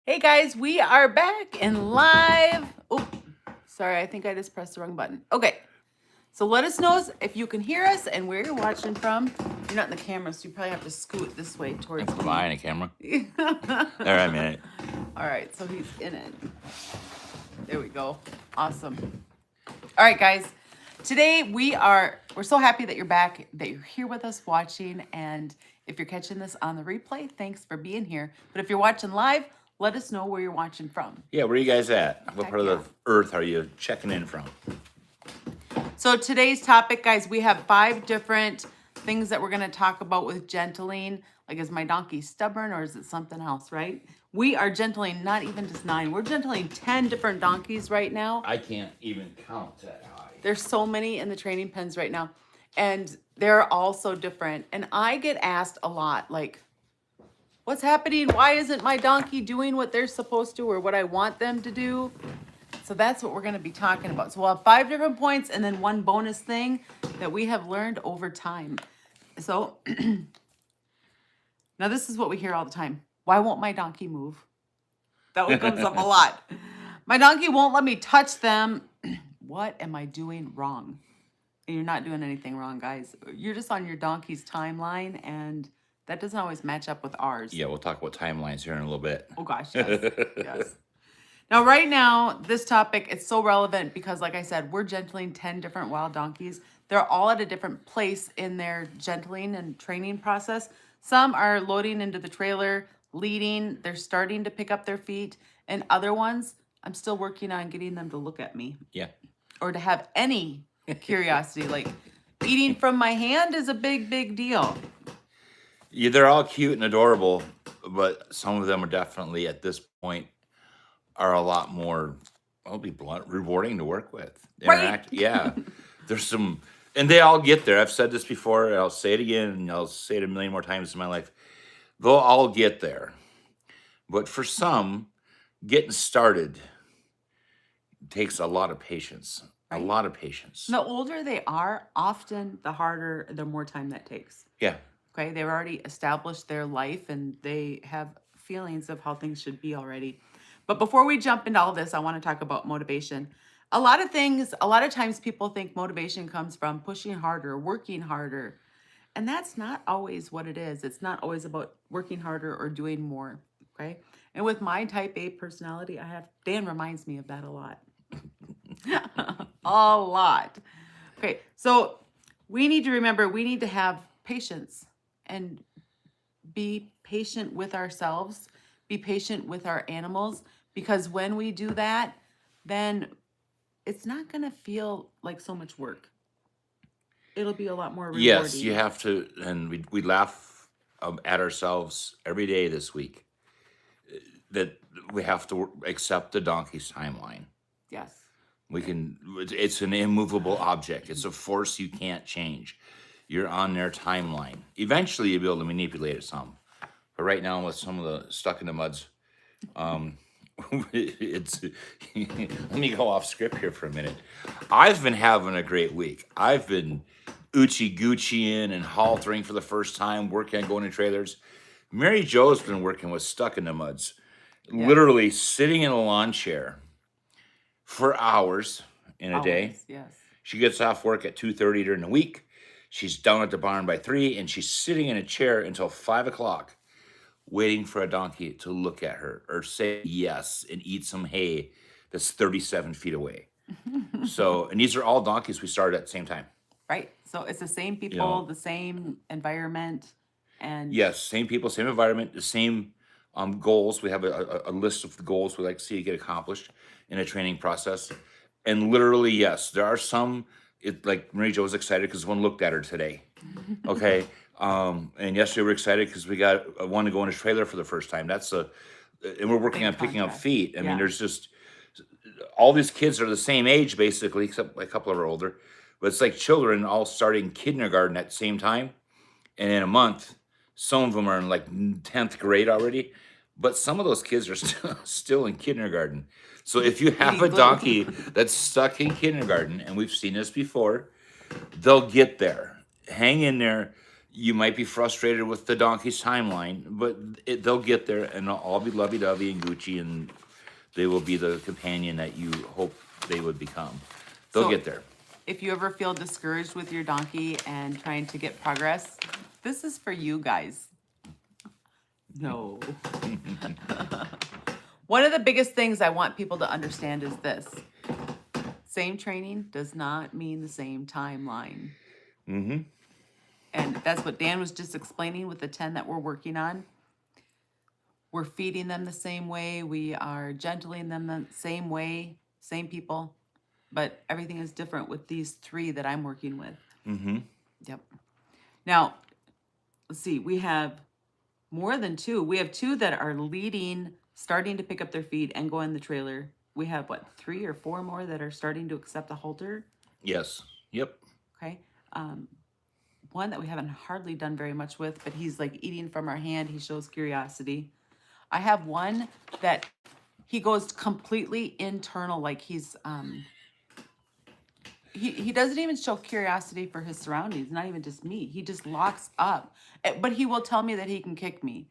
Hey guys, we are back and live. Oh, sorry, I think I just pressed the wrong button. Okay, so let us know if you can hear us and where you're watching from. You're not in the camera, so you probably have to scoot this way towards Am I in a camera? me. There, I'm in it. All right, so he's in it. There we go. Awesome. All right, guys. Today we're so happy that you're back, that you're here with us watching, and if you're catching this on the replay, thanks for being here. But if you're watching live, let us know where you're watching from. Yeah, where are you guys at? What Heck part yeah. of the earth are you checking in from? So today's topic, guys, we have 5 different things that we're going to talk about with gentling. Like, is my donkey stubborn or is it something else, right? We are gentling not even just 9. We're gentling 10 different donkeys right now. I can't even count that high. There's so many in the training pens right now. And they're all so different. And I get asked a lot, like, what's happening? Why isn't my donkey doing what they're supposed to or what I want them to do? So that's what we're going to be talking about. So we'll have 5 different points and then one bonus thing that we have learned over time. So now this is what we hear all the time. Why won't my donkey move? That one comes up a lot. My donkey won't let me touch them. What am I doing wrong? And you're not doing anything wrong, guys. You're just on your donkey's timeline, and that doesn't always match up with ours. Yeah, we'll talk about timelines here in a little bit. Oh gosh, yes, yes. Now, right now, this topic, it's so relevant because, like I said, we're gentling 10 different wild donkeys. They're all at a different place in their gentling and training process. Some are loading into the trailer, leading, they're starting to pick up their feet, and other ones, I'm still working on getting them to look at me Yeah. or to have any curiosity. Like, eating from my hand is a big, big deal. Yeah, they're all cute and adorable, but some of them are definitely at this point are a lot more, I'll be blunt, rewarding to work with. Right. Yeah. There's some, and they all get there. I've said this before, and I'll say it again, and I'll say it a million more times in my life. They'll all get there. But for some, getting started takes a lot of patience. Right. A lot of patience. The older they are, often the harder, the more time that takes. Yeah. Okay, they've already established their life and they have feelings of how things should be already. But before we jump into all this, I want to talk about motivation. A lot of times people think motivation comes from pushing harder, working harder. And that's not always what it is. It's not always about working harder or doing more. Okay. And with my type A personality, Dan reminds me of that a lot. A lot. Okay. So we need to remember, we need to have patience and be patient with ourselves, be patient with our animals, because when we do that, then it's not going to feel like so much work. It'll be a lot more rewarding. Yes, you have to, and we laugh at ourselves every day this week that we have to accept the donkey's timeline. Yes. It's an immovable object. It's a force you can't change. You're on their timeline. Eventually you'll be able to manipulate it some. But right now with some of the stuck in the muds, it's let me go off script here for a minute. I've been having a great week. I've been Uchi Gucciing and haltering for the first time, working on going to trailers. MaryJo's been working with stuck in the muds, literally sitting in a lawn chair for hours in a day. Yes. She gets off work at 2:30 during the week. She's down at the barn by 3, and she's sitting in a chair until 5 o'clock, waiting for a donkey to look at her or say yes and eat some hay that's 37 feet away. So, and these are all donkeys we started at the same time. Right. So it's the same people, the same environment, and yes, same people, same environment, the same goals. We have a list of the goals we like to see get accomplished in a training process. And literally, yes, there are some. Like MaryJo was excited because one looked at her today. Okay. And yesterday we're excited because we got one to go in a trailer for the first time. And we're working on picking up feet. I mean, there's just all these kids are the same age basically, except a couple of are older. But it's like children all starting kindergarten at the same time. And in a month, some of them are in like 10th grade already. But some of those kids are still in kindergarten. So if you have a donkey that's stuck in kindergarten, and we've seen this before, they'll get there. Hang in there. You might be frustrated with the donkey's timeline, but they'll get there, and they'll all be lovey-dovey and Gucci, and they will be the companion that you hope they would become. They'll So get there. if you ever feel discouraged with your donkey and trying to get progress, this is for you guys. No. One of the biggest things I want people to understand is this. Same training does not mean the same timeline. Mm-hmm. And that's what Dan was just explaining with the 10 that we're working on. We're feeding them the same way. We are gentling them the same way, same people. But everything is different with these 3 that I'm working with. Mm-hmm. Yep. Now, let's see. We have more than 2. We have 2 that are leading, starting to pick up their feed and go in the trailer. We have, 3 or 4 more that are starting to accept the halter? Yes. Yep. Okay. One that we haven't hardly done very much with, but he's like eating from our hand. He shows curiosity. I have one that he goes completely internal, like he's he doesn't even show curiosity for his surroundings, not even just me. He just locks up. But he will tell me that he can kick me.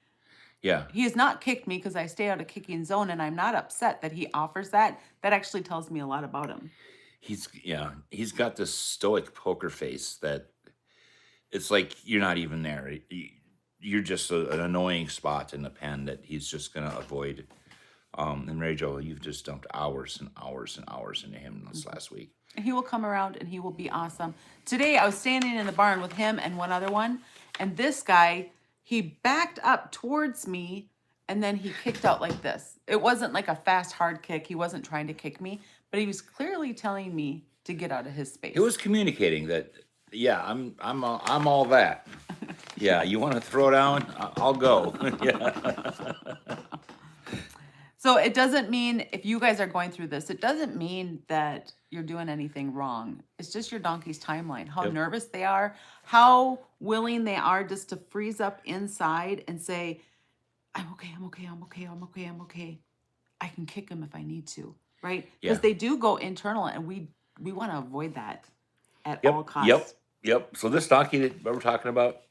Yeah. He has not kicked me because I stay out of kicking zone, and I'm not upset that he offers that. That actually tells me a lot about him. He's got this stoic poker face that it's like you're not even there. You're just an annoying spot in the pen that he's just gonna avoid. And MaryJo, you've just dumped hours and hours and hours into him this last week. He will come around and he will be awesome. Today I was standing in the barn with him and one other one, and this guy, he backed up towards me and then he kicked out like this. It wasn't like a fast, hard kick. He wasn't trying to kick me, but he was clearly telling me to get out of his space. He was communicating that, yeah, I'm all that. Yeah, you want to throw down? I'll go. Yeah. So it doesn't mean, if you guys are going through this, it doesn't mean that you're doing anything wrong. It's just your donkey's timeline, how Yep. nervous they are, how willing they are just to freeze up inside and say, I'm okay, I'm okay, I'm okay, I'm okay, I'm okay. I can kick him if I need to, right? Because Yeah. they do go internal, and we want to avoid that at Yep. all costs. Yep. So this donkey that we're talking about,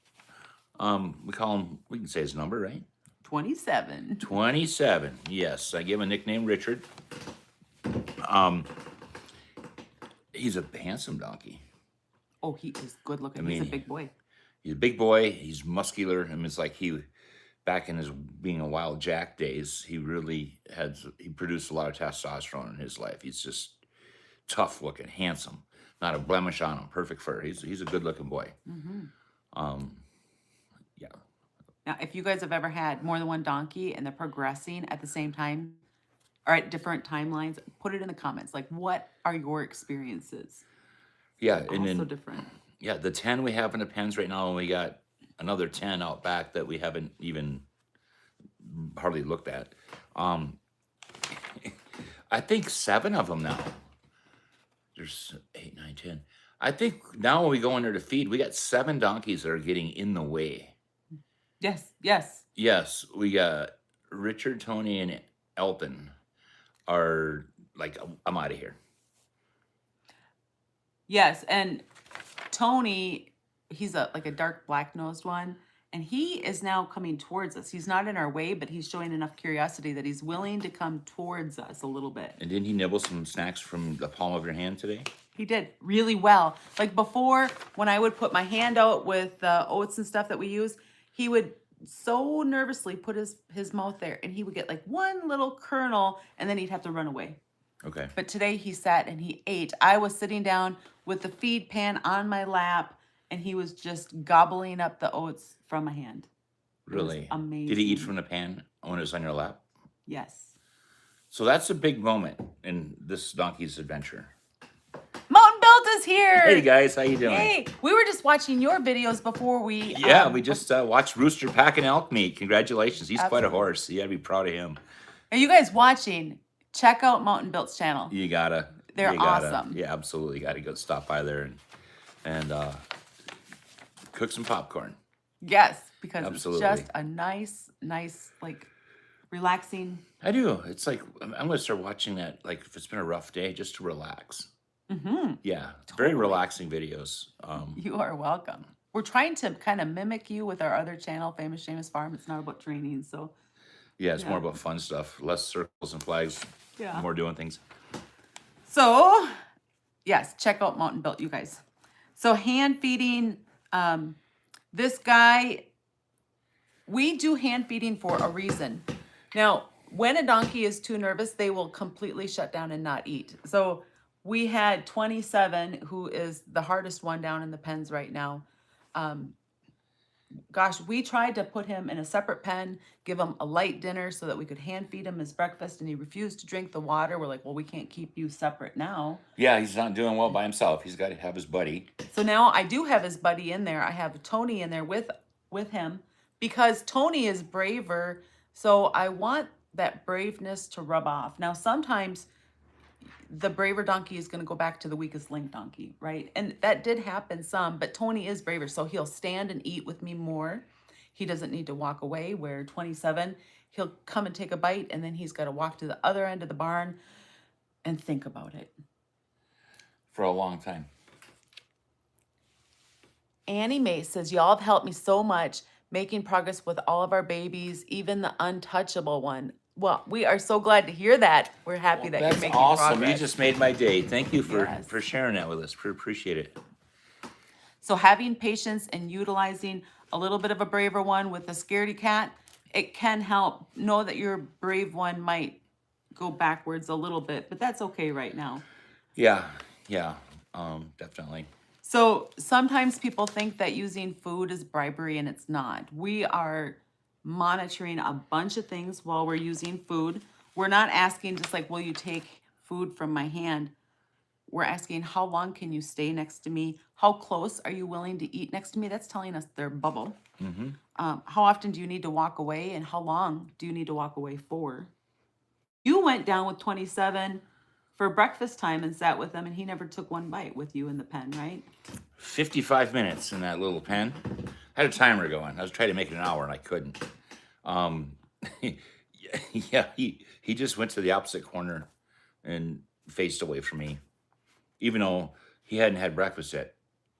we call him. We can say his number, right? 27. 27. Yes, I give him a nickname, Richard. He's a handsome donkey. Oh, he is good looking. I He's a mean, big boy. He's a big boy. He's muscular. I mean, it's like back in his being a wild jack days, he produced a lot of testosterone in his life. He's just tough looking, handsome, not a blemish on him, perfect fur. He's a good looking boy. Yeah. Now, if you guys have ever had more than one donkey and they're progressing at the same time or at different timelines, put it in the comments. Like, what are your experiences? Yeah, They're and all so then different. yeah, the 10 we have in the pens right now, and we got another 10 out back that we haven't even hardly looked at. I think 7 of them now. There's 8, 9, 10. I think now when we go in there to feed, we got 7 donkeys that are getting in the way. Yes, yes. Yes, we got Richard, Tony, and Elton are like, I'm out of here. Yes, and Tony, he's like a dark black-nosed one, and he is now coming towards us. He's not in our way, but he's showing enough curiosity that he's willing to come towards us a little bit. And didn't he nibble some snacks from the palm of your hand today? He did really well. Like before, when I would put my hand out with the oats and stuff that we use, he would so nervously put his mouth there, and he would get like one little kernel, and then he'd have to run away. Okay. But today he sat and he ate. I was sitting down with the feed pan on my lap, and he was just gobbling up the oats from my hand. It was Really? amazing. Did he eat from the pan when it was on your lap? Yes. So that's a big moment in this donkey's adventure. Mountain Built is here. Hey guys, how you doing? Hey, we were just watching your videos before we. Yeah, we just watched Rooster packing elk meat. Congratulations, he's quite a Absolutely. horse. You gotta be proud of him. Are you guys watching? Check out Mountain Built's channel. You gotta. They're you gotta, awesome. Yeah, absolutely. You gotta go stop by there and cook some popcorn. Yes, because Absolutely. it's just a nice, like relaxing. I do. It's like I'm gonna start watching that. Like if it's been a rough day, just to relax. Mm-hmm. Yeah, very relaxing videos. You are welcome. we're trying to kind of mimic you with our other channel, Famous Shamus Farm. It's not about training, so Yeah, it's more yeah. about fun stuff, less circles and flags, Yeah. more doing things. So yes, check out Mountain Built, you guys. So hand feeding, this guy, we do hand feeding for a reason. Now, when a donkey is too nervous, they will completely shut down and not eat. So we had 27, who is the hardest one down in the pens right now. Gosh, we tried to put him in a separate pen, give him a light dinner so that we could hand feed him his breakfast, and he refused to drink the water. We're like, well, we can't keep you separate now. Yeah, he's not doing well by himself. He's got to have his buddy. So now I do have his buddy in there. I have Tony in there with him because Tony is braver. So I want that braveness to rub off. Now, sometimes the braver donkey is going to go back to the weakest link donkey, right? And that did happen some, but Tony is braver. So he'll stand and eat with me more. He doesn't need to walk away, where 27, he'll come and take a bite, and then he's got to walk to the other end of the barn and think about it. For a long time. Annie Mae says, y'all have helped me so much making progress with all of our babies, even the untouchable one. Well, we are so glad to hear that. We're happy that you're That's making awesome. progress. You just made my day. Thank you Yes. for sharing that with us. Appreciate it. So having patience and utilizing a little bit of a braver one with a scaredy cat, it can help. Know that your brave one might go backwards a little bit, but that's okay right now. Yeah, definitely. So sometimes people think that using food is bribery, and it's not. We are monitoring a bunch of things while we're using food. We're not asking just like, will you take food from my hand? We're asking, how long can you stay next to me? How close are you willing to eat next to me? That's telling us their bubble. How often do you need to walk away, and how long do you need to walk away for? You went down with 27 for breakfast time and sat with him, and he never took one bite with you in the pen, right? 55 minutes in that little pen. I had a timer going. I was trying to make it an hour and I couldn't. Yeah, he just went to the opposite corner and faced away from me, even though he hadn't had breakfast yet.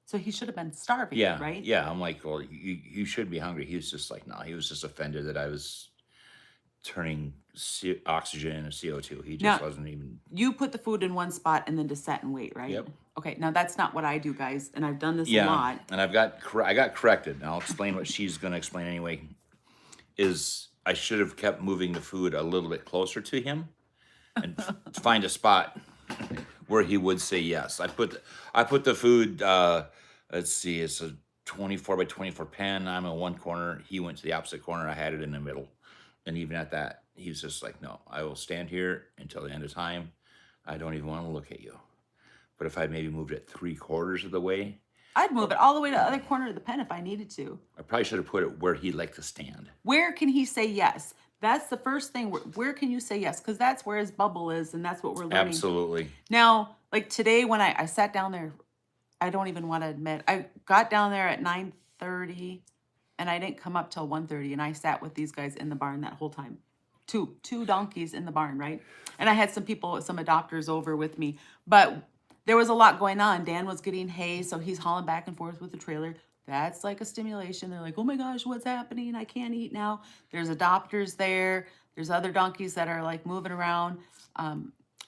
So he should have been starving, Yeah, right? yeah. I'm like, well, you should be hungry. He was just like, no. He was just offended that I was turning oxygen into CO2. He just Now- wasn't even. You put the food in one spot and then just sit and wait, right? Yep. Okay, now that's not what I do, guys, and I've done this a Yeah, lot. and I got corrected, and I'll explain what she's going to explain anyway. Is I should have kept moving the food a little bit closer to him, and find a spot where he would say yes. I put the food. Let's see, it's a 24 by 24 pen. I'm in one corner. He went to the opposite corner. I had it in the middle, and even at that, he's just like, no, I will stand here until the end of time. I don't even want to look at you. But if I maybe moved it 3/4 of the way, I'd move it all the way to the other corner of the pen if I needed to. I probably should have put it where he'd like to stand. Where can he say yes? That's the first thing. Where can you say yes? Because that's where his bubble is, and that's what we're learning. Absolutely. Now, like today when I sat down there, I don't even want to admit, I got down there at 9:30, and I didn't come up till 1:30, and I sat with these guys in the barn that whole time. Two donkeys in the barn, right? And I had some people, some adopters over with me, but there was a lot going on. Dan was getting hay, so he's hauling back and forth with the trailer. That's like a stimulation. They're like, oh my gosh, what's happening? I can't eat now. There's adopters there. There's other donkeys that are like moving around.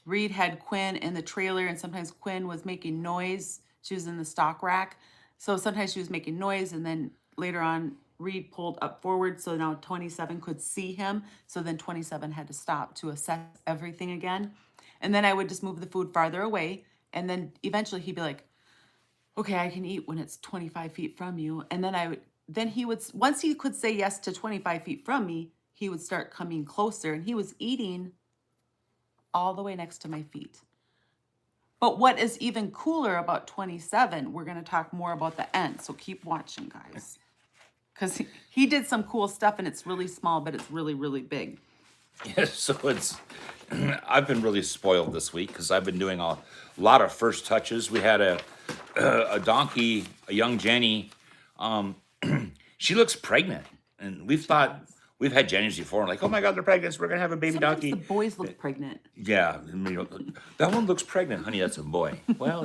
Reed had Quinn in the trailer, and sometimes Quinn was making noise. She was in the stock rack. So sometimes she was making noise, and then later on, Reed pulled up forward, so now 27 could see him. So then 27 had to stop to assess everything again. And then I would just move the food farther away. And then eventually he'd be like, okay, I can eat when it's 25 feet from you. And then he would, once he could say yes to 25 feet from me, he would start coming closer, and he was eating all the way next to my feet. But what is even cooler about 27, we're going to talk more about the end. So keep watching, guys. Because he did some cool stuff, and it's really small, but it's really, really big. Yeah, so I've been really spoiled this week because I've been doing a lot of first touches. We had a donkey, a young Jenny. She looks pregnant, and we've had Jennies before, and like, oh my God, they're pregnant. So we're gonna have a baby Sometimes donkey. the boys look pregnant. Yeah, that one looks pregnant, honey. That's a boy. Well,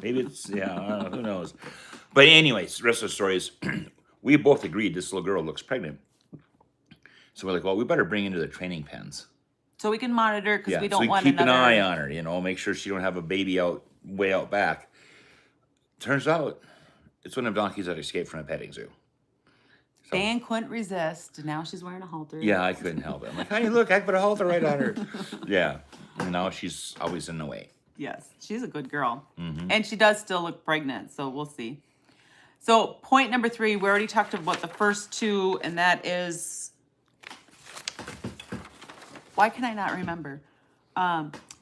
maybe it's who knows. But anyways, the rest of the story is we both agreed this little girl looks pregnant. So we're like, well, we better bring her into the training pens. So we can monitor because Yeah, we so don't we can want keep an eye another. on her, make sure she don't have a baby out way out back. Turns out it's one of the donkeys that escaped from a petting zoo. So Dan couldn't resist. Now she's wearing a halter. yeah, I couldn't help it. I'm like, honey, look, I put a halter right on her. Yeah. And now she's always in the way. Yes, she's a good girl. Mm-hmm. And she does still look pregnant, so we'll see. So point number 3, we already talked about the first 2, and that is, why can I not remember?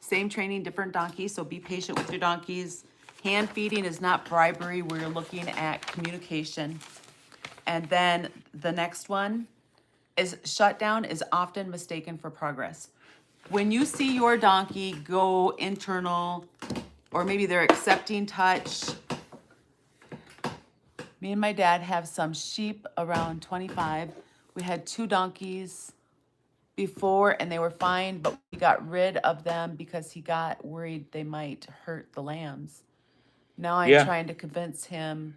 Same training, different donkeys, so be patient with your donkeys. Hand feeding is not bribery. We're looking at communication. And then the next one is shutdown is often mistaken for progress. When you see your donkey go internal, or maybe they're accepting touch. Me and my dad have some sheep around 25. We had 2 donkeys before and they were fine, but we got rid of them because he got worried they might hurt the lambs. Now I'm Yeah. trying to convince him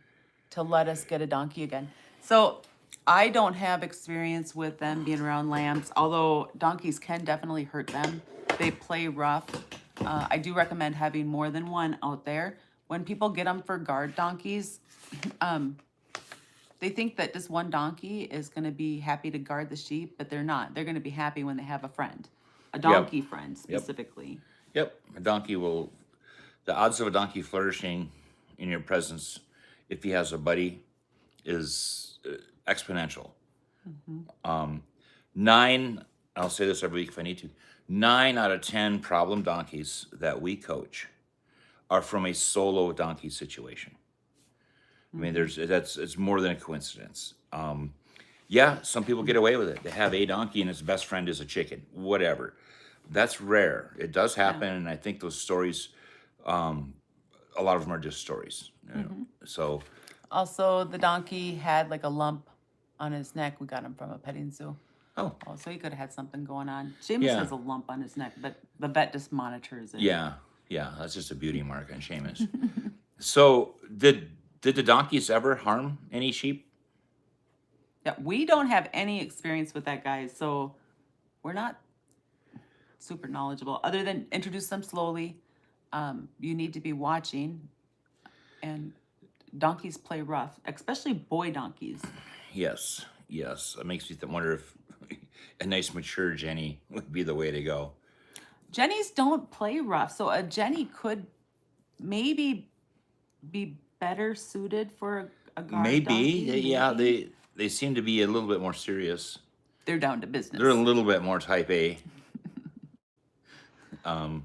to let us get a donkey again. So I don't have experience with them being around lambs, although donkeys can definitely hurt them. They play rough. I do recommend having more than one out there. When people get them for guard donkeys, they think that just one donkey is going to be happy to guard the sheep, but they're not. They're going to be happy when they have a friend, a donkey friend specifically. Yep. The odds of a donkey flourishing in your presence, if he has a buddy, is exponential. Mm-hmm. 9, I'll say this every week if I need to, 9 out of 10 problem donkeys that we coach are from a solo donkey situation. I mean, it's more than a coincidence. Yeah, some people get away with it. They have a donkey and his best friend is a chicken, whatever. That's rare. It does happen, and I think those stories, a lot of them are just stories. So Also, the donkey had like a lump on his neck. We got him from a petting zoo. Oh, so he could have had something going on. Seamus Yeah. has a lump on his neck, but the vet just monitors it. yeah, that's just a beauty mark on Seamus. So did the donkeys ever harm any sheep? Yeah, we don't have any experience with that, guys, so we're not super knowledgeable. Other than introduce them slowly, you need to be watching, and donkeys play rough, especially boy donkeys. Yes. It makes me wonder if a nice mature Jenny would be the way to go. Jennies don't play rough, so a Jenny could maybe be better suited for a guard Maybe, donkey. yeah, they seem to be a little bit more serious. They're down to business. They're a little bit more type A. All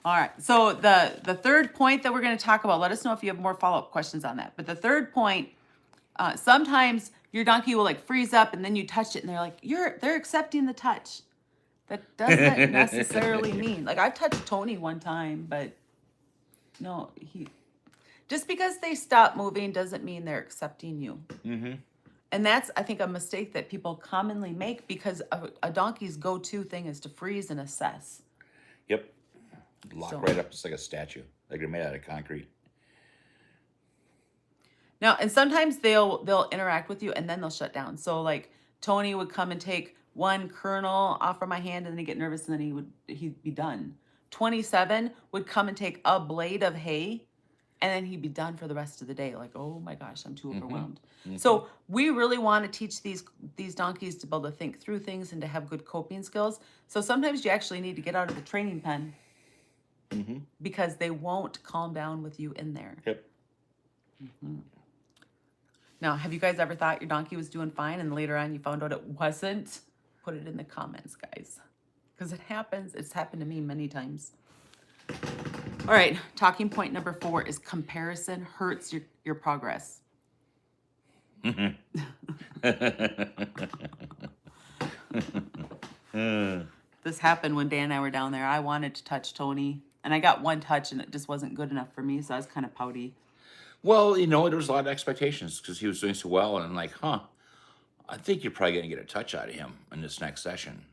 right. So the third point that we're going to talk about, let us know if you have more follow-up questions on that. But the third point, sometimes your donkey will like freeze up and then you touch it and they're like, they're accepting the touch. That doesn't necessarily mean, like I've touched Tony one time, but no, just because they stop moving doesn't mean they're accepting you. Mm-hmm. And that's, I think, a mistake that people commonly make because a donkey's go-to thing is to freeze and assess. Yep. Lock right up just like a statue, like they're made out of concrete. Now, and sometimes they'll interact with you and then they'll shut down. So like Tony would come and take one kernel off of my hand and then he'd get nervous and then he'd be done. 27 would come and take a blade of hay and then he'd be done for the rest of the day. Like, oh my gosh, I'm too overwhelmed. Mm-hmm. So we really want to teach these donkeys to be able to think through things and to have good coping skills. So sometimes you actually need to get out of the training pen because they won't calm down with you in there. Yep. Mm-hmm. Now, have you guys ever thought your donkey was doing fine and later on you found out it wasn't? Put it in the comments, guys, because it happens. It's happened to me many times. All right, talking point number 4 is comparison hurts your progress. This happened when Dan and I were down there. I wanted to touch Tony, and I got one touch, and it just wasn't good enough for me, so I was kind of pouty. Well, there was a lot of expectations because he was doing so well, and I'm like, I think you're probably going to get a touch out of him in this next session,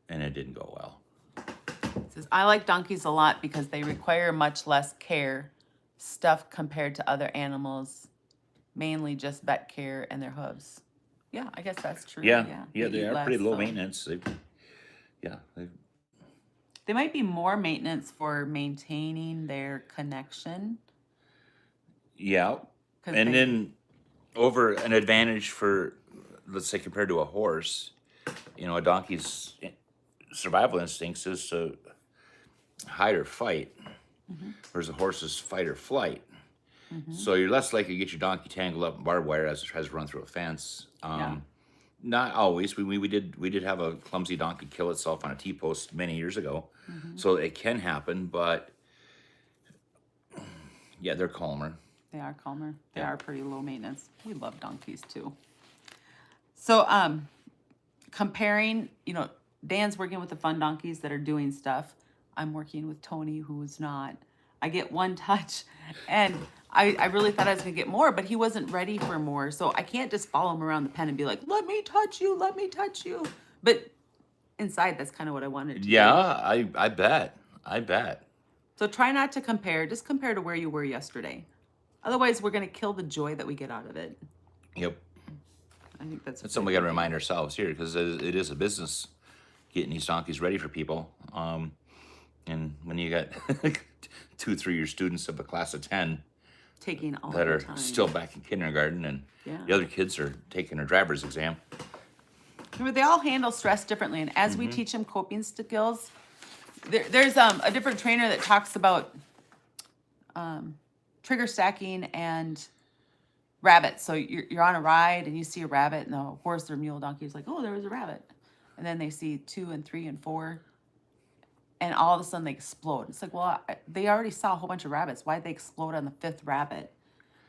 and it didn't go well. It says, I like donkeys a lot because they require much less care. stuff compared to other animals, mainly just vet care and their hooves. Yeah, I guess that's true. Yeah, Yeah, yeah, they they eat are pretty less, low so maintenance. Yeah, they might be more maintenance for maintaining their connection yeah. because And they, then over an advantage for, let's say, compared to a horse, a donkey's survival instincts is to hide or fight, hmm whereas a horse's fight or flight. hmm So you're less likely to get your donkey tangled up in barbed wire as it tries to run through a fence. yeah, Not always. We did have a clumsy donkey kill itself on a T-post many years ago, hmm so it can happen. But yeah, they're calmer. they are calmer. They Yeah. are pretty low maintenance. We love donkeys too. So, comparing, Dan's working with the fun donkeys that are doing stuff. I'm working with Tony, who is not. I get one touch, and I really thought I was gonna get more, but he wasn't ready for more. So I can't just follow him around the pen and be like, "Let me touch you, let me touch you." But inside, that's kind of what I wanted to Yeah, do. I bet. I bet. So try not to compare. Just compare to where you were yesterday. Otherwise, we're gonna kill the joy that we get out of it. Yep. I think that's a That's something we pretty got good to thing. remind ourselves here because it is a business getting these donkeys ready for people. And when you got 2 3 year students of a class of 10 Taking all that the are time. still back in kindergarten and Yeah. the other kids are taking their driver's exam. Remember, they all handle stress differently, and as we teach them coping skills, there's a different trainer that talks about trigger stacking and rabbits. So you're on a ride and you see a rabbit, and the horse or mule donkey is like, "Oh, there was a rabbit," and then they see 2 and 3 and 4, and all of a sudden they explode. It's like, well, they already saw a whole bunch of rabbits. Why'd they explode on the 5th rabbit?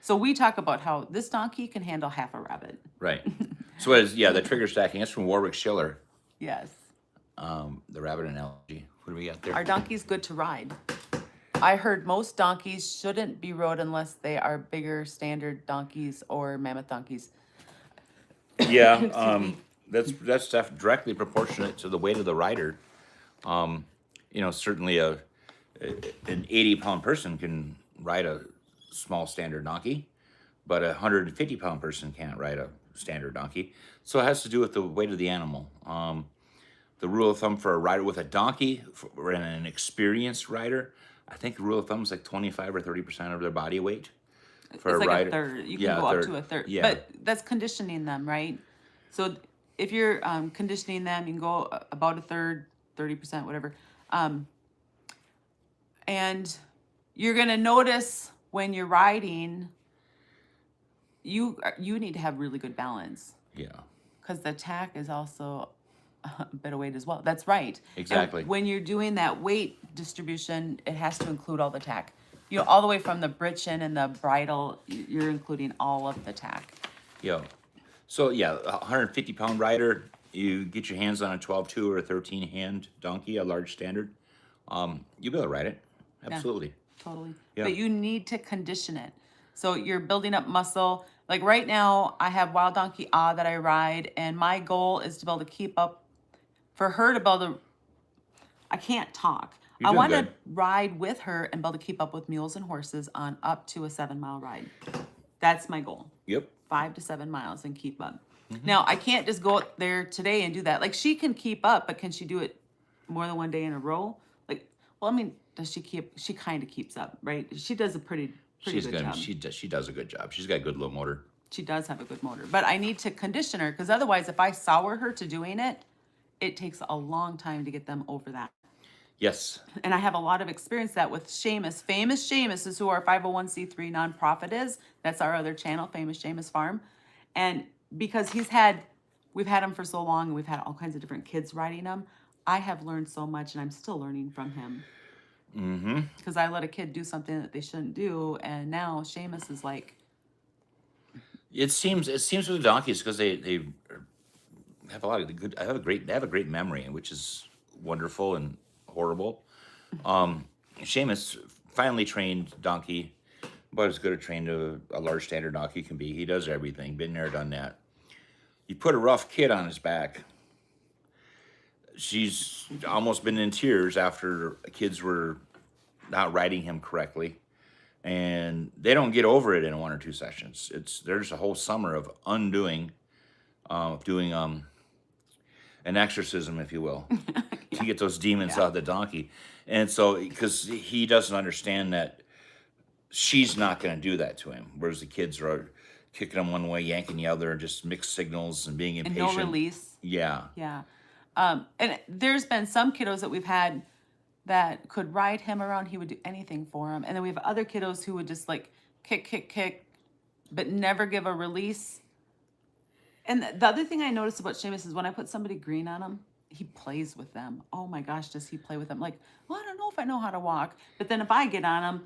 So we talk about how this donkey can handle half a rabbit. Right. So as yeah, the trigger stacking. That's from Warwick Schiller. Yes. The rabbit analogy. What do we got there? Are donkeys good to ride? I heard most donkeys shouldn't be rode unless they are bigger standard donkeys or mammoth donkeys. Yeah, Excuse me. that's directly proportionate to the weight of the rider. Certainly an 80-pound person can ride a small standard donkey, but a 150-pound person can't ride a standard donkey. So it has to do with the weight of the animal. The rule of thumb for a rider with a donkey, for an experienced rider, I think the rule of thumb is like 25 or 30% of their body weight for It's a like rider. a third. You can Yeah, go up third. to a third. Yeah. But that's conditioning them, right? So if you're conditioning them, you can go about a third, 30%, whatever. And you're going to notice when you're riding, you need to have really good balance Yeah. because the tack is also a bit of weight as well. That's right. And Exactly. when you're doing that weight distribution, it has to include all the tack. All the way from the britchin and the bridle, you're including all of the tack. Yeah. So yeah, a 150-pound rider, you get your hands on a 12-2 or a 13-hand donkey, a large standard. You'll be able to ride it. Absolutely. Totally. Yeah. But you need to condition it. So you're building up muscle. Like right now, I have Wild Donkey Ah that I ride, and my goal is to be able to keep up, for her to be able to, I can't talk. You're I doing want to good. ride with her and be able to keep up with mules and horses on up to a 7-mile ride. That's my goal. Yep. 5 to 7 miles and keep up. Now, I can't just go out there today and do that. Like, she can keep up, but can she do it more than one day in a row? Like, well, I mean, she kind of keeps up, right? She does a pretty She's good good. job. She does a good job. She's got good low motor. She does have a good motor, but I need to condition her because otherwise, if I sour her to doing it, it takes a long time to get them over that. Yes. And I have a lot of experience that with Seamus. Famous Seamus is who our 501c3 nonprofit is. That's our other channel, Famous Seamus Farm. And because we've had him for so long and we've had all kinds of different kids riding him, I have learned so much and I'm still learning from him. Mm-hmm. Because I let a kid do something that they shouldn't do, and now Seamus is like, It seems with the donkeys because they have a lot of good. They have a great memory, which is wonderful and horrible. Seamus, finally trained donkey, about as good a trained a large standard donkey can be. He does everything. Been there, done that. You put a rough kid on his back. She's almost been in tears after kids were not riding him correctly. and they don't get over it in 1 or 2 sessions. There's a whole summer of undoing, doing an exorcism, if you will, to get those demons Yeah. out of the donkey. And so, because he doesn't understand that she's not going to do that to him, whereas the kids are kicking him one way, yanking the other, just mixed signals and being And impatient. no release. Yeah. Yeah. And there's been some kiddos that we've had that could ride him around. He would do anything for him. And then we have other kiddos who would just like kick, but never give a release. And the other thing I noticed about Seamus is when I put somebody green on him, he plays with them. Oh my gosh, does he play with them? Like, well, I don't know if I know how to walk. But then if I get on him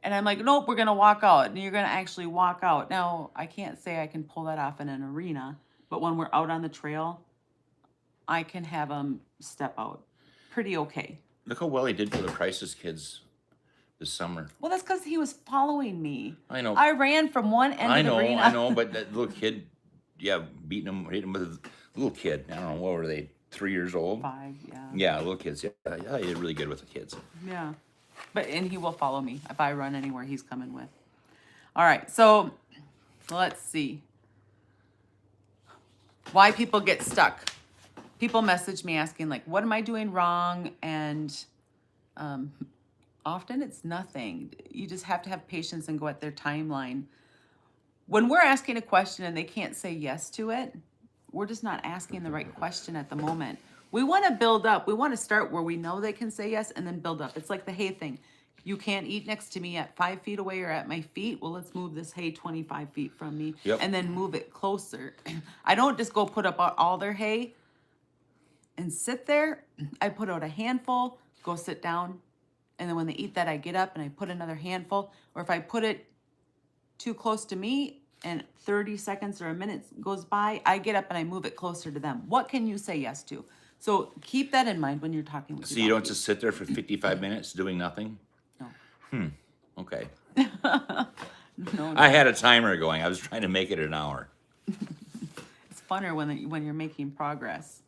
and I'm like, nope, we're going to walk out. And you're going to actually walk out. Now, I can't say I can pull that off in an arena. But when we're out on the trail, I can have him step out pretty okay. Look how well he did for the Crisis kids this summer. Well, that's because he was following me. I know. I ran from one end of the arena. I know, but that little kid, yeah, hitting him with a little kid. I don't know, what were they, 3 years old? 5, yeah. Yeah, little kids. Yeah, he did really good with the kids. Yeah. And he will follow me. If I run anywhere, he's coming with. All right, so let's see. Why people get stuck. People message me asking, like, what am I doing wrong? And often it's nothing. You just have to have patience and go at their timeline. When we're asking a question and they can't say yes to it, we're just not asking the right question at the moment. We want to build up. We want to start where we know they can say yes and then build up. It's like the hay thing. You can't eat next to me at 5 feet away or at my feet. Well, let's move this hay 25 feet from me and then move it closer. I don't just go put up all their hay and sit there. I put out a handful, go sit down. And then when they eat that, I get up and I put another handful. Or if I put it too close to me and 30 seconds or a minute goes by, I get up and I move it closer to them. What can you say yes to? So keep that in mind when you're talking with So you don't just sit there for 55 minutes doing nothing? No. Okay. No. I had a timer going. I was trying to make it an hour. It's funner when you're making progress.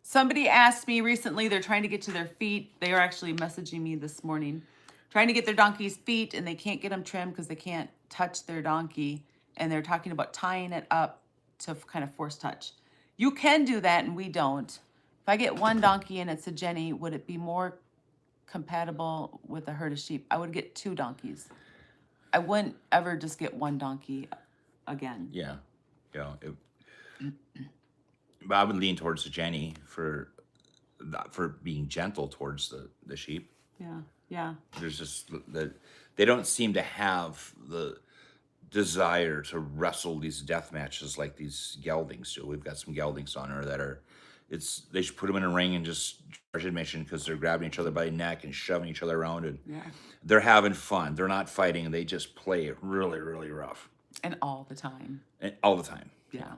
Somebody asked me recently, they're trying to get to their feet. They are actually messaging me this morning, trying to get their donkey's feet, and they can't get them trimmed because they can't touch their donkey. And they're talking about tying it up to kind of force touch. You can do that, and we don't. If I get one donkey and it's a Jenny, would it be more compatible with a herd of sheep? I would get 2 donkeys. I wouldn't ever just get one donkey again. Yeah. Yeah. But I would lean towards the Jenny for being gentle towards the sheep. Yeah. Yeah. There's just they don't seem to have the desire to wrestle these death matches like these geldings do. We've got some geldings on her that are, they should put them in a ring and just charge admission because they're grabbing each other by the neck and shoving each other around, and they're having fun. They're not fighting. They just play it really, really rough. And all the time. And all the time. Yeah.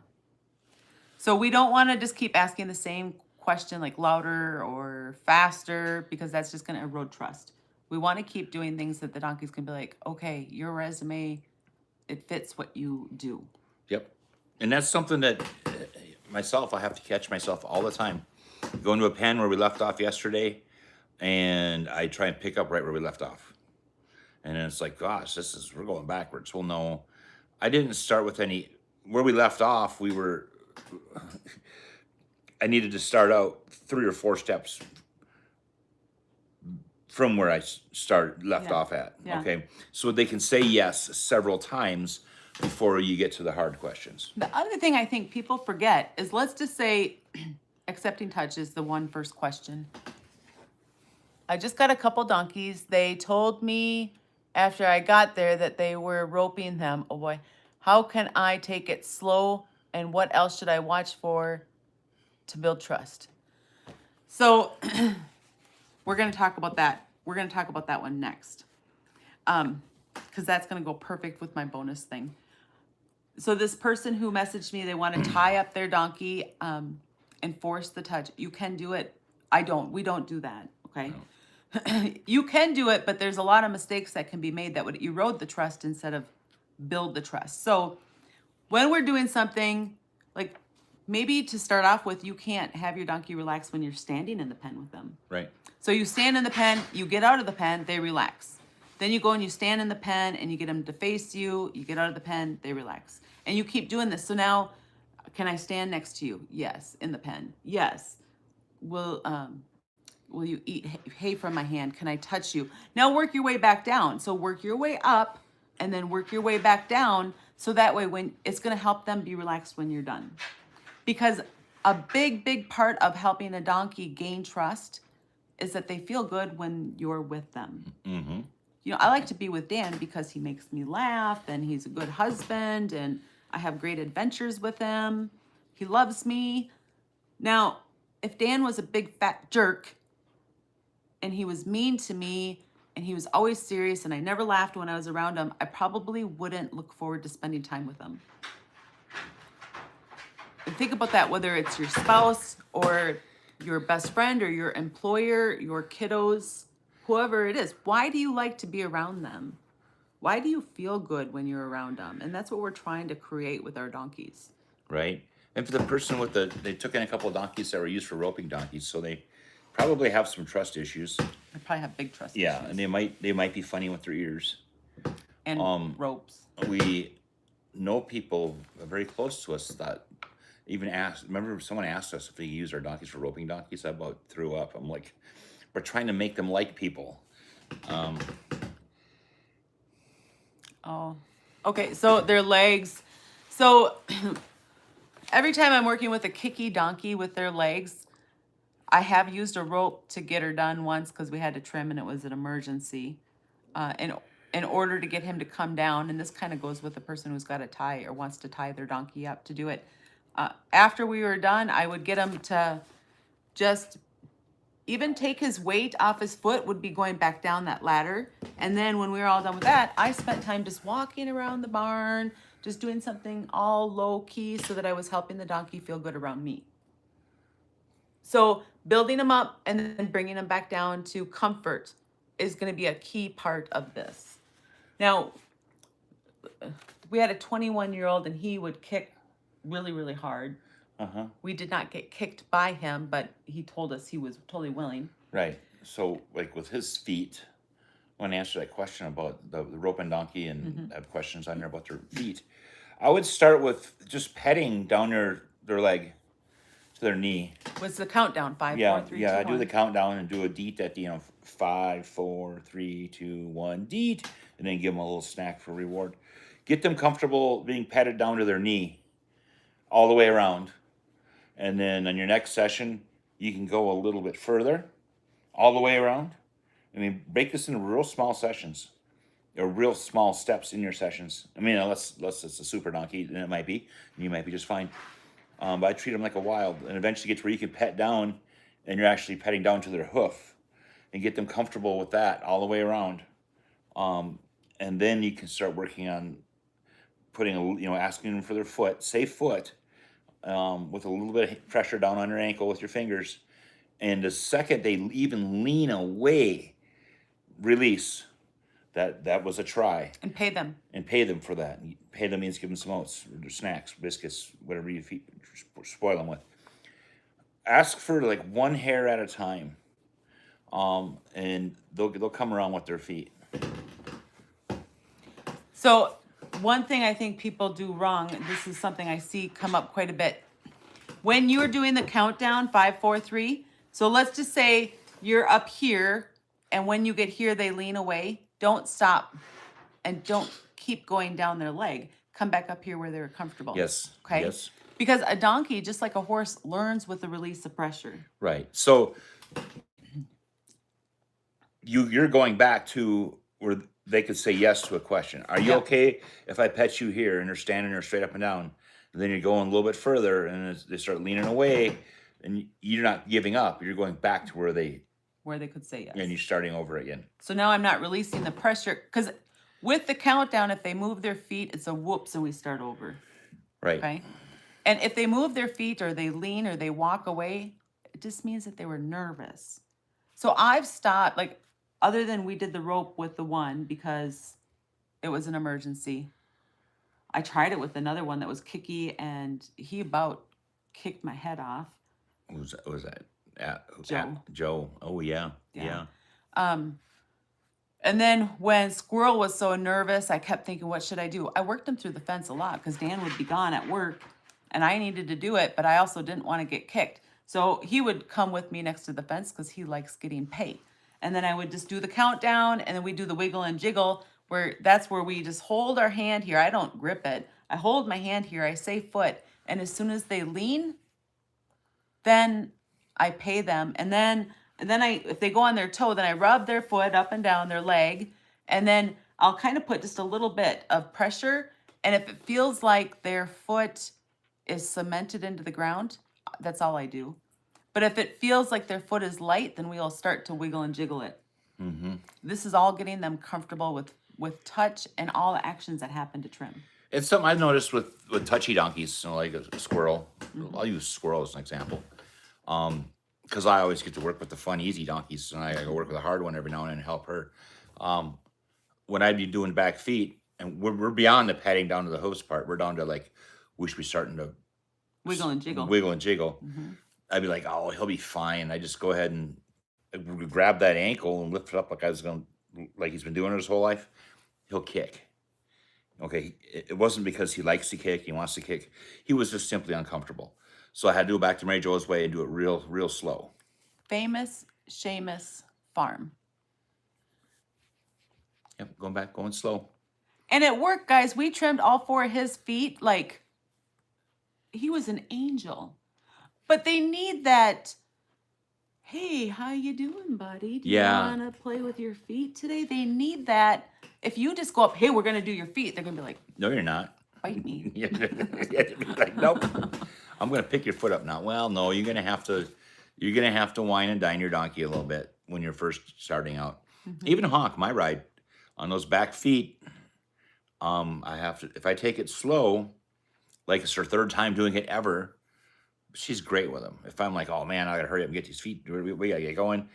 So we don't want to just keep asking the same question, like louder or faster, because that's just going to erode trust. We want to keep doing things that the donkeys can be like, okay, your resume, it fits what you do. Yep. And that's something that myself, I have to catch myself all the time. Go into a pen where we left off yesterday, and I try and pick up right where we left off. And then it's like, gosh, we're going backwards. Well, no, I didn't start with where we left off, I needed to start out 3 or 4 steps from where I left off at. Yeah. Okay. So they can say yes several times before you get to the hard questions. The other thing I think people forget is, let's just say accepting touch is the first question. I just got a couple donkeys. They told me after I got there that they were roping them. Oh boy, how can I take it slow, and what else should I watch for to build trust? So we're going to talk about that. We're going to talk about that one next, because that's going to go perfect with my bonus thing. So this person who messaged me, they want to tie up their donkey and force the touch. You can do it. We don't do that, okay? No. You can do it, but there's a lot of mistakes that can be made that would erode the trust instead of build the trust. So when we're doing something, like maybe to start off with, you can't have your donkey relax when you're standing in the pen with them. Right. So you stand in the pen, you get out of the pen, they relax. Then you go and you stand in the pen and you get them to face you. You get out of the pen, they relax. And you keep doing this. So now, can I stand next to you? Yes. In the pen. Yes. Will you eat hay from my hand? Can I touch you? Now work your way back down. So work your way up and then work your way back down. So that way when it's going to help them be relaxed when you're done. Because a big part of helping a donkey gain trust is that they feel good when you're with them. Mm-hmm. You know, I like to be with Dan because he makes me laugh and he's a good husband and I have great adventures with him. He loves me. Now, if Dan was a big fat jerk and he was mean to me and he was always serious and I never laughed when I was around him, I probably wouldn't look forward to spending time with him. And think about that, whether it's your spouse or your best friend or your employer, your kiddos, whoever it is. Why do you like to be around them? Why do you feel good when you're around them? And that's what we're trying to create with our donkeys. Right. And for the person with they took in a couple of donkeys that were used for roping donkeys, so they probably have some trust issues. They probably have big trust Yeah, issues. and they might be funny with their ears. And ropes. We know people very close to us that even asked. Remember, someone asked us if we use our donkeys for roping donkeys. I about threw up. I'm like, we're trying to make them like people. Oh, okay. So their legs. So every time I'm working with a kicky donkey with their legs, I have used a rope to get her done once because we had to trim and it was an emergency. In order to get him to come down, and this kind of goes with the person who's got to tie or wants to tie their donkey up to do it. After we were done, I would get him to just even take his weight off his foot, would be going back down that ladder. And then when we were all done with that, I spent time just walking around the barn, just doing something all low key so that I was helping the donkey feel good around me. So building them up and then bringing them back down to comfort is going to be a key part of this. Now, we had a 21-year-old and he would kick really hard. Uh-huh. We did not get kicked by him, but he told us he was totally willing. Right. So, like with his feet, when I answer that question about the rope and donkey, and I have questions on there about their feet, I would start with just petting down their leg to their knee. What's the countdown? 5, Yeah, 4, 3, yeah. 2, I do 1. the countdown and do a deet at the 5, 4, 3, 2, 1, deet, and then give them a little snack for reward. Get them comfortable being petted down to their knee, all the way around, and then on your next session, you can go a little bit further, all the way around. I mean, break this into real small sessions, or real small steps in your sessions. I mean, unless it's a super donkey, then it might be, and you might be just fine. But I treat them like a wild, and eventually get to where you can pet down, and you're actually petting down to their hoof, and get them comfortable with that all the way around. And then you can start working on putting asking them for their foot, safe foot, with a little bit of pressure down on your ankle with your fingers. And the second they even lean away, release. That was a try. And pay them. And pay them for that. And pay them means give them some oats, or snacks, biscuits, whatever you spoil them with. Ask for like one hair at a time, and they'll come around with their feet. So one thing I think people do wrong, this is something I see come up quite a bit. When you're doing the countdown, 5, 4, 3, so let's just say you're up here, and when you get here, they lean away. Don't stop, and don't keep going down their leg. Come back up here where they're comfortable. Yes. Okay? Yes. Because a donkey, just like a horse, learns with the release of pressure. Right. So you're going back to where they could say yes to a question. Are you Yeah. okay if I pet you here and they're standing there straight up and down? And then you're going a little bit further and as they start leaning away, and you're not giving up. You're going back to where they could say yes. and you're starting over again. So now I'm not releasing the pressure, because with the countdown, if they move their feet, it's a whoops and we start over. Right. Okay? And if they move their feet or they lean or they walk away, it just means that they were nervous. So I've stopped, like, other than we did the rope with the one because it was an emergency. I tried it with another one that was kicky and he about kicked my head off. Who's that? Joe. Joe. Oh yeah. Yeah. And then when Squirrel was so nervous, I kept thinking, what should I do? I worked him through the fence a lot because Dan would be gone at work and I needed to do it, but I also didn't want to get kicked. So he would come with me next to the fence because he likes getting paid. And then I would just do the countdown and then we do the wiggle and jiggle where that's where we just hold our hand here. I don't grip it. I hold my hand here. I say foot. And as soon as they lean, then I pay them. And then if they go on their toe, then I rub their foot up and down their leg. And then I'll kind of put just a little bit of pressure. And if it feels like their foot is cemented into the ground, that's all I do. But if it feels like their foot is light, then we'll start to wiggle and jiggle it. This is all getting them comfortable with touch and all the actions that happen to trim. It's something I've noticed with touchy donkeys, like a squirrel. I'll use squirrel as an example. Because I always get to work with the fun, easy donkeys, and I go work with a hard one every now and then and help her. When I'd be doing back feet, and we're beyond the patting down to the hooves part, we're down to like, we should be starting to Wiggle and jiggle. wiggle and jiggle. I'd be like, oh, he'll be fine. I just go ahead and grab that ankle and lift it up like he's been doing it his whole life. He'll kick. Okay, it wasn't because he likes to kick, he wants to kick. He was just simply uncomfortable. So I had to go back to MaryJo's way and do it real slow. Famous Seamus Farm. Yep, going slow. And it worked, guys. We trimmed all 4 of his feet like he was an angel. But they need that, hey, how you doing, buddy? Do you want to play with your feet today? They need that. If you just go up, hey, we're going to do your feet, they're going to be like, no, you're not. Bite me. You have to be like, nope. I'm going to pick your foot up now. Well, no, you're going to have to wine and dine your donkey a little bit when you're first starting out. Even Hawk, my ride, on those back feet, I have to, if I take it slow, like it's her 3rd time doing it ever, she's great with them. If I'm like, oh man, I got to hurry up and get these feet, we got to get going,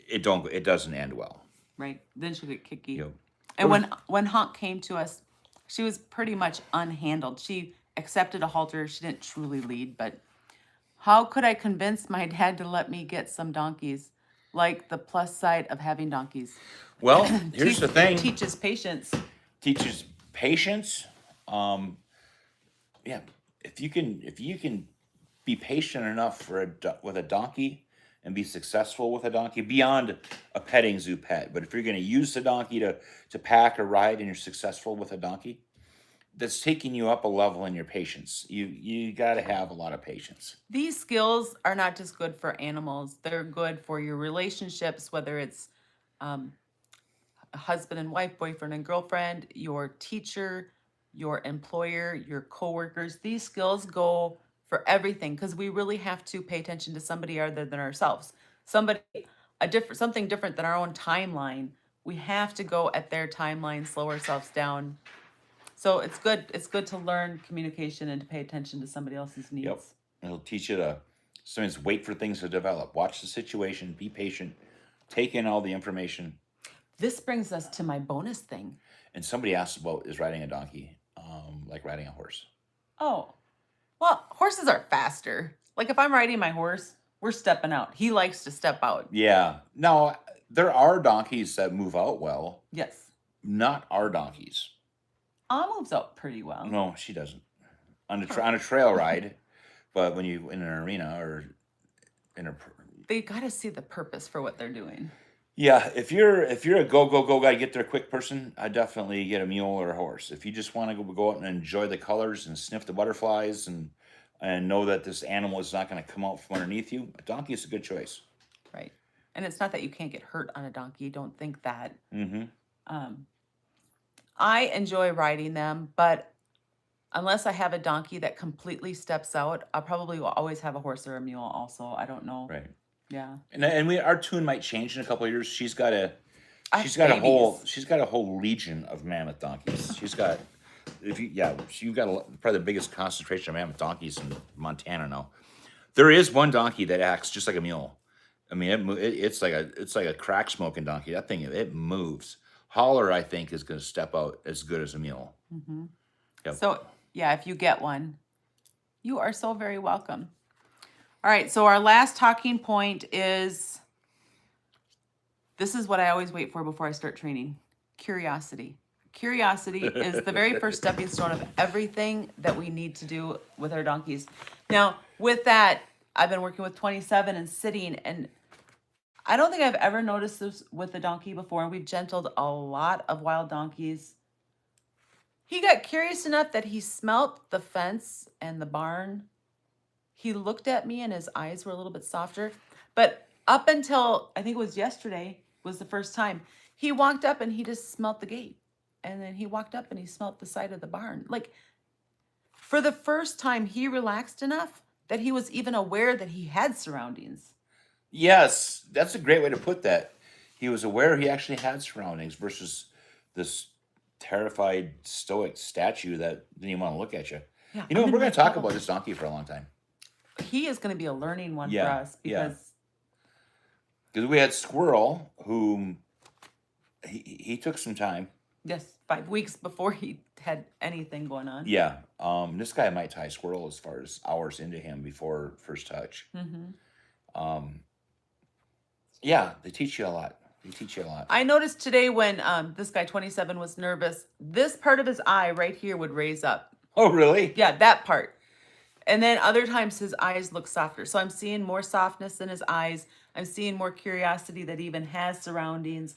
it doesn't end well. Right. Then she'll get kicky. Yep. And when Hawk came to us, she was pretty much unhandled. She accepted a halter. She didn't truly lead, but how could I convince my dad to let me get some donkeys? Like the plus side of having donkeys. Well, here's the thing. Teaches patience. Teaches patience. Yeah, if you can be patient enough with a donkey and be successful with a donkey beyond a petting zoo pet, but if you're going to use the donkey to pack or ride and you're successful with a donkey, that's taking you up a level in your patience. You got to have a lot of patience. These skills are not just good for animals. They're good for your relationships, whether it's a husband and wife, boyfriend and girlfriend, your teacher, your employer, your coworkers. These skills go for everything because we really have to pay attention to somebody other than ourselves. Something different than our own timeline. We have to go at their timeline, slow ourselves down. So it's good to learn communication and to pay attention to somebody else's needs. Yep. It'll teach you to sometimes wait for things to develop. Watch the situation, be patient, take in all the information. This brings us to my bonus thing. And somebody asked about is riding a donkey like riding a horse. Oh, well, horses are faster. Like if I'm riding my horse, we're stepping out. He likes to step out. Yeah. Now, there are donkeys that move out well. Yes. Not our donkeys. Moves out pretty well. No, she doesn't. On a trail ride, but when you in an arena or in a, they got to see the purpose for what they're doing. Yeah, if you're a go guy, get there quick person, I definitely get a mule or a horse. If you just want to go out and enjoy the colors and sniff the butterflies and know that this animal is not going to come out from underneath you, a donkey is a good choice. Right, and it's not that you can't get hurt on a donkey. Don't think that. I enjoy riding them, but unless I have a donkey that completely steps out, I probably will always have a horse or a mule. Also, I don't know. Right. Yeah. And our tune might change in a couple of years. She's got a whole legion of mammoth donkeys. She's got you've got probably the biggest concentration of mammoth donkeys in Montana now. There is one donkey that acts just like a mule. I mean, it's like a crack smoking donkey. That thing, it moves. Holler, I think, is going to step out as good as a mule. Mm-hmm. Yep. So yeah, if you get one, you are so very welcome. All right, so our last talking point is This is what I always wait for before I start training. Curiosity. Curiosity is the very first stepping stone of everything that we need to do with our donkeys. Now, with that, I've been working with 27 and sitting, and I don't think I've ever noticed this with a donkey before. We've gentled a lot of wild donkeys. He got curious enough that he smelt the fence and the barn. He looked at me and his eyes were a little bit softer. But up until I think it was yesterday was the first time, he walked up and he just smelt the gate. And then he walked up and he smelt the side of the barn. Like, for the first time, he relaxed enough that he was even aware that he had surroundings. Yes, that's a great way to put that. He was aware he actually had surroundings versus this terrified, stoic statue that didn't even want to look at you. Yeah, You know, I'm we're in going my to talk bubble. about this donkey for a long time. He is going to be a learning one for Yeah, us yeah. because Because we had Squirrel, who he took some time. yes, 5 weeks before he had anything going on. Yeah, this guy might tie Squirrel as far as hours into him before first touch. Yeah, they teach you a lot. They teach you a lot. I noticed today when this guy 27 was nervous, this part of his eye right here would raise up. Oh, really? Yeah, that part. And then other times his eyes look softer. So I'm seeing more softness in his eyes. I'm seeing more curiosity that even has surroundings.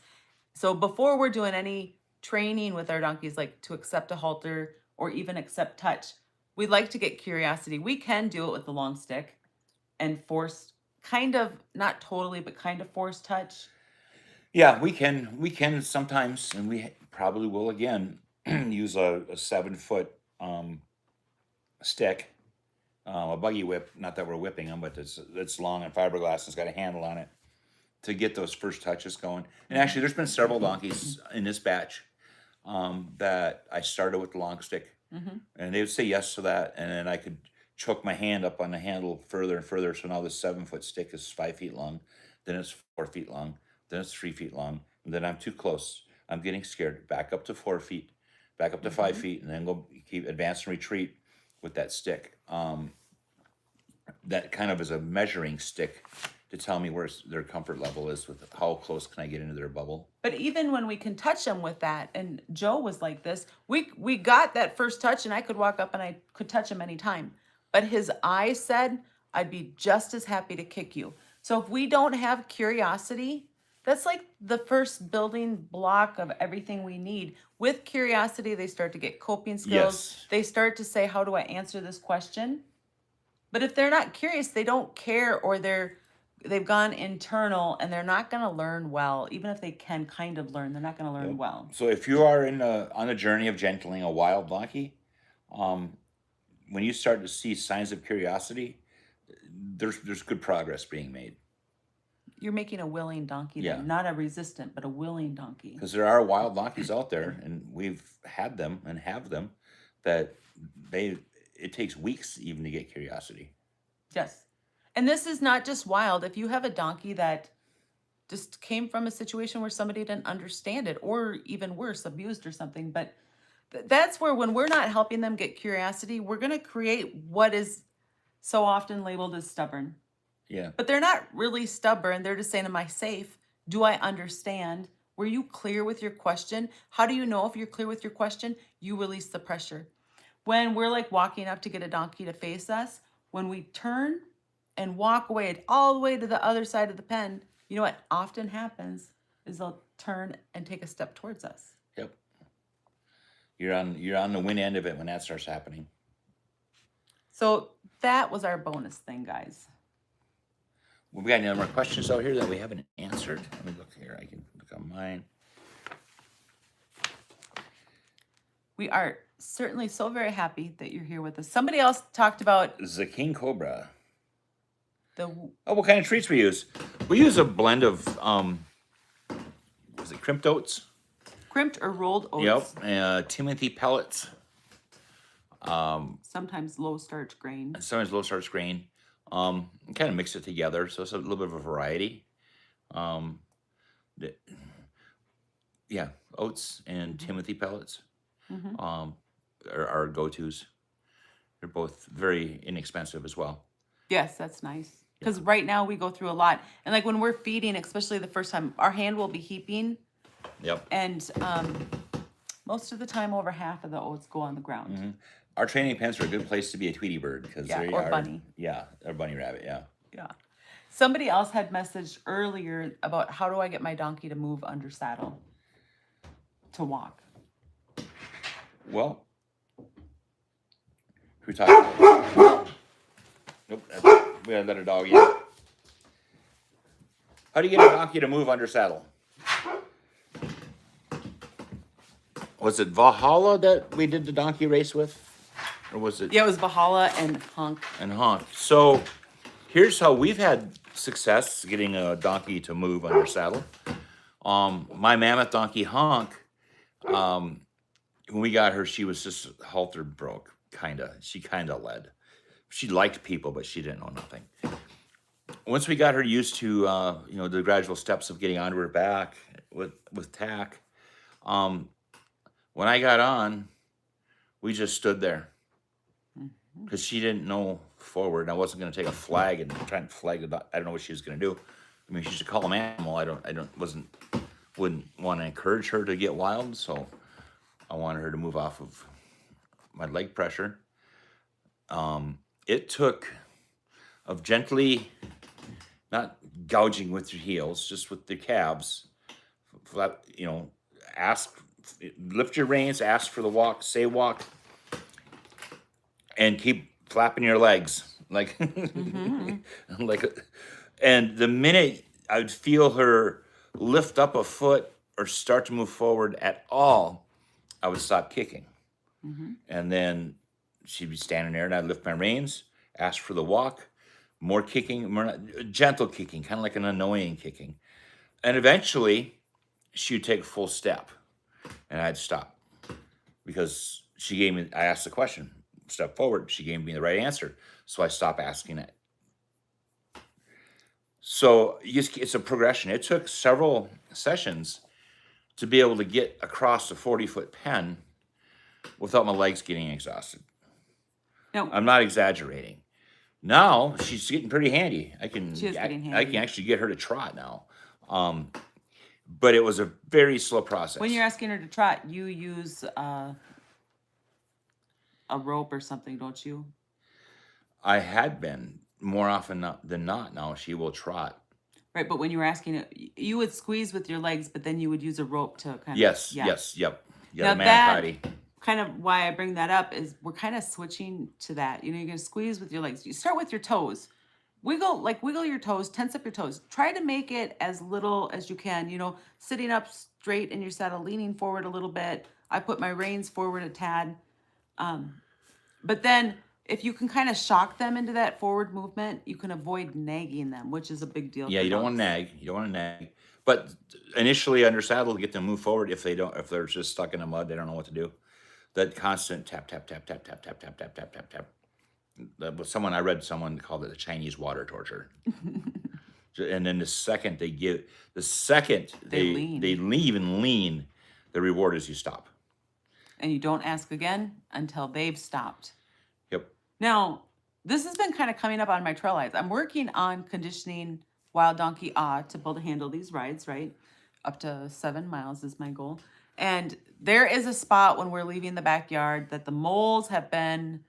So before we're doing any training with our donkeys, like to accept a halter or even accept touch, we'd like to get curiosity. We can do it with the long stick and force, kind of, not totally, but kind of force touch. Yeah, we can. We can sometimes, and we probably will again use a 7 foot stick, a buggy whip. Not that we're whipping them, but it's long and fiberglass and it's got a handle on it to get those first touches going. And actually, there's been several donkeys in this batch that I started with the long stick, and they would say yes to that, and then I could choke my hand up on the handle further and further. So now the 7 foot stick is 5 feet long, then it's 4 feet long, then it's 3 feet long, and then I'm too close. I'm getting scared. Back up to 4 feet, back up to 5 feet, and then go keep advance and retreat with that stick. That kind of is a measuring stick to tell me where their comfort level is with how close can I get into their bubble. But even when we can touch them with that, and Joe was like this, we got that first touch and I could walk up and I could touch him anytime. But his eyes said, I'd be just as happy to kick you. So if we don't have curiosity, that's like the first building block of everything we need. With curiosity, they start to get coping skills. Yes. They start to say, how do I answer this question? But if they're not curious, they don't care, or they've gone internal and they're not going to learn well. Even if they can kind of learn, they're not going to learn well. So if you are on a journey of gentling a wild donkey, when you start to see signs of curiosity, there's good progress being made. You're making a willing donkey, Yeah. then, not a resistant, but a willing donkey. Because there are wild donkeys out there, and we've had them and have them, that it takes weeks even to get curiosity. Yes. And this is not just wild. If you have a donkey that just came from a situation where somebody didn't understand it, or even worse, abused or something, but that's where, when we're not helping them get curiosity, we're going to create what is so often labeled as stubborn. Yeah. But they're not really stubborn. They're just saying, am I safe? Do I understand? Were you clear with your question? How do you know if you're clear with your question? You release the pressure. When we're like walking up to get a donkey to face us, when we turn and walk away all the way to the other side of the pen, you know what often happens is they'll turn and take a step towards us. Yep. You're on the win end of it when that starts happening. So that was our bonus thing, guys. We got any more questions out here that we haven't answered? Let me look here. I can look on mine. We are certainly so very happy that you're here with us. Somebody else talked about This is a king cobra. the Oh, what kind of treats we use? We use a blend of was it crimped oats? crimped or rolled oats. Yep. Timothy pellets. Sometimes low starch grain. Sometimes low starch grain. And kind of mix it together, so it's a little bit of a variety. Yeah, oats and Timothy pellets are our go-tos. They're both very inexpensive as well. Yes, that's nice. Because right now we go through a lot. And like when we're feeding, especially the first time, our hand will be heaping. Yep. And most of the time, over half of the oats go on the ground. Our training pens are a good place to be a Tweety bird because Yeah, they or are. bunny. Yeah, or bunny rabbit. Yeah. Yeah. Somebody else had messaged earlier about how do I get my donkey to move under saddle to walk. Well, we talked about. Nope, we gotta let our dog eat. How do you get a donkey to move under saddle? Was it Valhalla that we did the donkey race with? Or was it? Yeah, it was Valhalla and Honk. And Honk. So here's how we've had success getting a donkey to move under saddle. My mammoth donkey Honk, when we got her, she was just halter broke, kinda. She kinda led. She liked people, but she didn't know nothing. Once we got her used to the gradual steps of getting onto her back with tack, when I got on, we just stood there because she didn't know forward. I wasn't going to take a flag and try and flag the dog. I don't know what she was going to do. I mean, she's a calm animal. Wouldn't want to encourage her to get wild. So I wanted her to move off of my leg pressure. It took of gently, not gouging with your heels, just with the calves, lift your reins, ask for the walk, say walk, and keep flapping your legs like, and the minute I would feel her lift up a foot or start to move forward at all, I would stop kicking. And then she'd be standing there and I'd lift my reins, ask for the walk, more kicking, more gentle kicking, kind of like an annoying kicking. And eventually she'd take a full step and I'd stop because I asked the question, step forward. She gave me the right answer. So I stopped asking it. So it's a progression. It took several sessions to be able to get across a 40-foot pen without my legs getting exhausted. No, I'm not exaggerating. Now she's getting pretty handy. I can actually get her to trot now. But it was a very slow process. when you're asking her to trot, you use a rope or something, don't you? I had been more often than not. Now she will trot. Right, but when you were asking it, you would squeeze with your legs, but then you would use a rope to kind of. Yes, Yeah. yes, yep. Yeah, Now the that manicotti. kind of why I bring that up is we're kind of switching to that. You're gonna squeeze with your legs. You start with your toes. Wiggle your toes, tense up your toes. Try to make it as little as you can. Sitting up straight in your saddle, leaning forward a little bit. I put my reins forward a tad. But then if you can kind of shock them into that forward movement, you can avoid nagging them, which is a big deal. Yeah, for you don't want to dogs. nag. You don't want to nag. But initially under saddle, get them to move forward. If they're just stuck in the mud, they don't know what to do. That constant tap, tap, tap, tap, tap, tap, tap, tap, tap, tap, tap. I read someone called it the Chinese water torture. And then the second they leave and lean, the reward is you stop. And you don't ask again until they've stopped. Yep. Now, this has been kind of coming up on my trail rides. I'm working on conditioning Wild Donkey to be able to handle these rides, right? Up to 7 miles is my goal. And there is a spot when we're leaving the backyard that the moles have been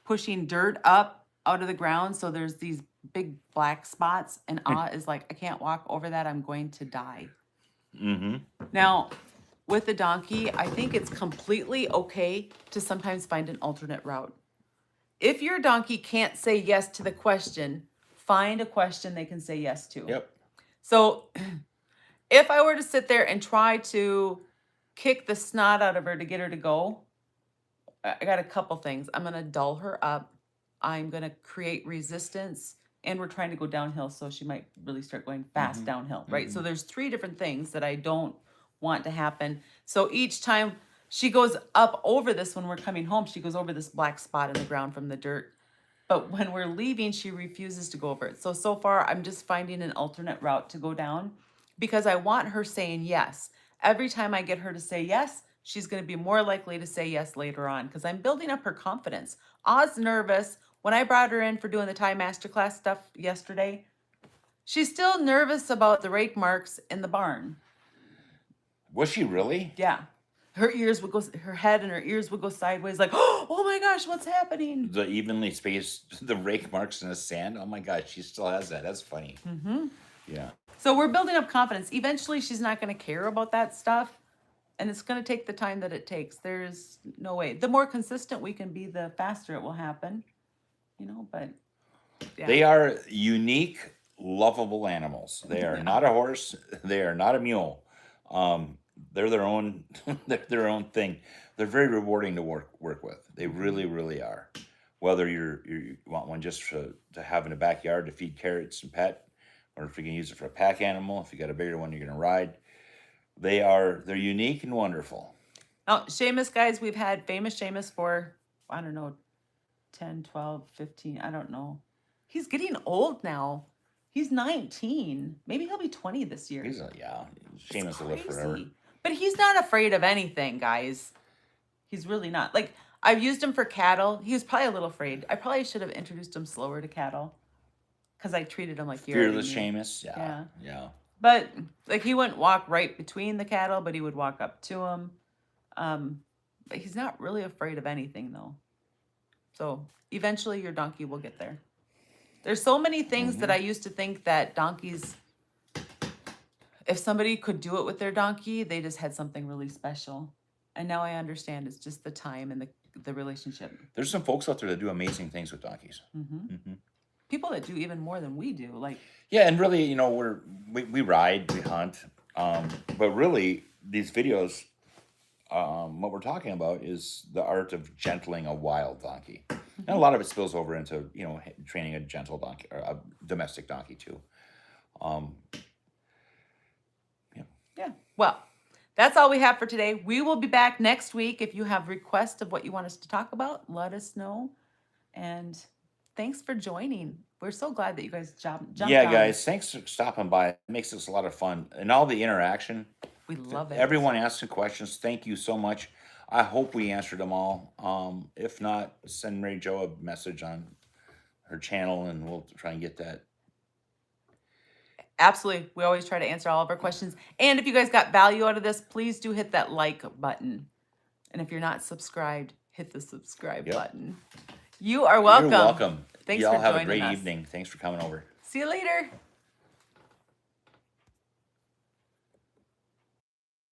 pushing dirt up out of the ground. So there's these big black spots, and is like, I can't walk over that. I'm going to die. Now, with the donkey, I think it's completely okay to sometimes find an alternate route. If your donkey can't say yes to the question, find a question they can say yes to. Yep. So if I were to sit there and try to kick the snot out of her to get her to go, I got a couple things. I'm going to dull her up. I'm going to create resistance. And we're trying to go downhill, so she might really start going fast downhill, right? So there's 3 different things that I don't want to happen. So each time she goes up over this, when we're coming home, she goes over this black spot in the ground from the dirt. But when we're leaving, she refuses to go over it. So far, I'm just finding an alternate route to go down because I want her saying yes. Every time I get her to say yes, she's going to be more likely to say yes later on because I'm building up her confidence. Oz nervous. When I brought her in for doing the Thai masterclass stuff yesterday, she's still nervous about the rake marks in the barn. Was she really? Yeah. Her head and her ears would go sideways like, oh my gosh, what's happening? The evenly spaced, the rake marks in the sand. Oh my gosh, she still has that. That's funny. Mm-hmm. Yeah. So we're building up confidence. Eventually, she's not going to care about that stuff. And it's going to take the time that it takes. There's no way. The more consistent we can be, the faster it will happen. But yeah. They are unique, lovable animals. They are not a horse. They are not a mule. They're their own. They're their own thing. They're very rewarding to work with. They really, really are. Whether you want one just to have in the backyard to feed carrots and pet, or if you can use it for a pack animal, if you got a bigger one you're going to ride, they're unique and wonderful. Oh, Seamus, guys, we've had famous Seamus for, I don't know, 10, 12, 15, I don't know. He's getting old now. He's 19. Maybe he'll be 20 this year. Seamus will live forever. But he's not afraid of anything, guys. He's really not. Like, I've used him for cattle. He was probably a little afraid. I probably should have introduced him slower to cattle because I treated him like fearless Seamus. Yeah. But like he wouldn't walk right between the cattle, but he would walk up to them. But he's not really afraid of anything though. So eventually your donkey will get there. There's so many things that I used to think that donkeys, if somebody could do it with their donkey, they just had something really special. And now I understand it's just the time and the relationship. There's some folks out there that do amazing things with donkeys. People that do even more than we do. Like, yeah, and really, we ride, we hunt, but really these videos, what we're talking about is the art of gentling a wild donkey, and a lot of it spills over into training a gentle donkey or a domestic donkey too. Yeah. Well, that's all we have for today. We will be back next week. If you have requests of what you want us to talk about, let us know. And thanks for joining. We're so glad that you guys jumped on. Guys, thanks for stopping by. It makes this a lot of fun. And all the interaction. We love it. Everyone asking questions. Thank you so much. I hope we answered them all. If not, send MaryJo a message on her channel and we'll try and get that. Absolutely. We always try to answer all of our questions. And if you guys got value out of this, please do hit that like button. And if you're not subscribed, hit the subscribe button. You are welcome. You're welcome. Thanks Y'all for have joining a great us. evening. Thanks for coming over. See you later.